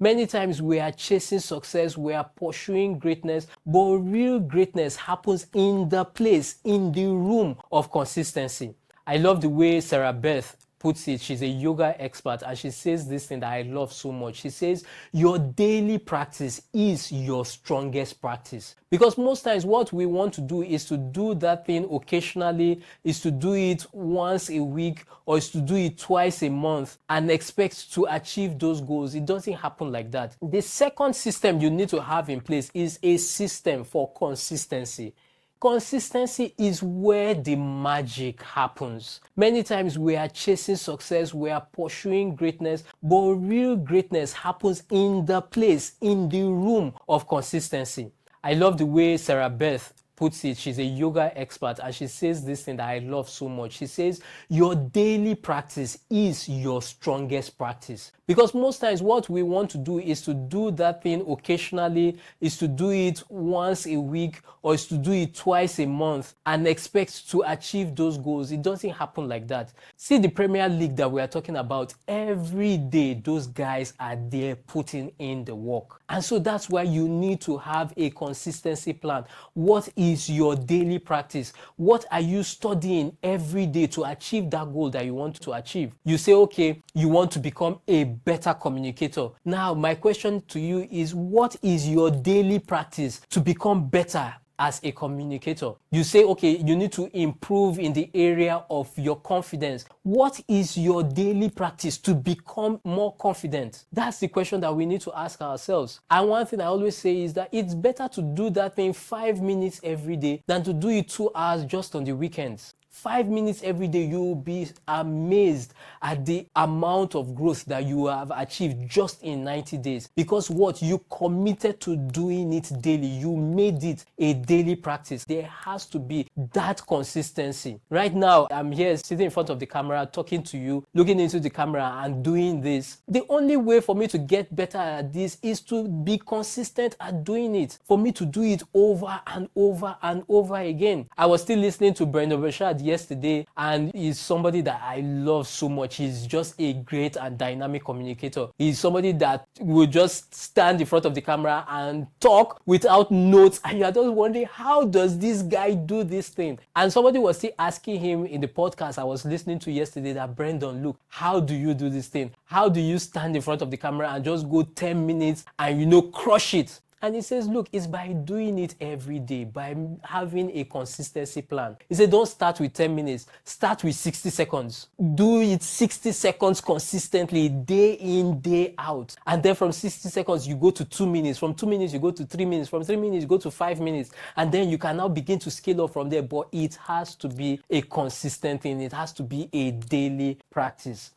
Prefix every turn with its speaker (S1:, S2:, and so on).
S1: Many times we are chasing success, we are pursuing greatness, but real greatness happens in the place, in the room of consistency. I love the way Sarah Beth puts it. She's a yoga expert, and she says this thing that I love so much. She says, your daily practice is your strongest practice. Because most times what we want to do is to do that thing occasionally, is to do it once a week, or is to do it twice a month and expect to achieve those goals. It doesn't happen like that. The second system you need to have in place is a system for consistency. Consistency is where the magic happens. Many times we are chasing success, we are pursuing greatness, but real greatness happens in the place, in the room of consistency. I love the way Sarah Beth puts it. She's a yoga expert, and she says this thing that I love so much. She says, your daily practice is your strongest practice. Because most times what we want to do is to do that thing occasionally, is to do it once a week, or is to do it twice a month and expect to achieve those goals. It doesn't happen like that. See the Premier League that we are talking about, every day those guys are there putting in the work. And so that's why you need to have a consistency plan. What is your daily practice? What are you studying every day to achieve that goal that you want to achieve? You say, okay, you want to become a better communicator. Now, my question to you is, what is your daily practice to become better as a communicator? You say, okay, you need to improve in the area of your confidence. What is your daily practice to become more confident? That's the question that we need to ask ourselves. And one thing I always say is that it's better to do that thing 5 minutes every day than to do it 2 hours just on the weekends. 5 minutes every day, you will be amazed at the amount of growth that you have achieved just in 90 days. Because what? You committed to doing it daily. You made it a daily practice. There has to be that consistency. Right now, I'm here sitting in front of the camera, talking to you, looking into the camera and doing this. The only way for me to get better at this is to be consistent at doing it. For me to do it over and over and over again. I was still listening to Brendan Burchard yesterday, and he's somebody that I love so much. He's just a great and dynamic communicator. He's somebody that will just stand in front of the camera and talk without notes, and you're just wondering, how does this guy do this thing? And somebody was still asking him in the podcast I was listening to yesterday that, Brendan, look, how do you do this thing? How do you stand in front of the camera and just go 10 minutes and crush it? And he says, look, it's by doing it every day, by having a consistency plan. He said, don't start with 10 minutes, start with 60 seconds. Do it 60 seconds consistently, day in, day out. And then from 60 seconds, you go to 2 minutes. From 2 minutes, you go to 3 minutes. From 3 minutes, you go to 5 minutes. And then you can now begin to scale up from there. But it has to be a consistent thing. It has to be a daily practice.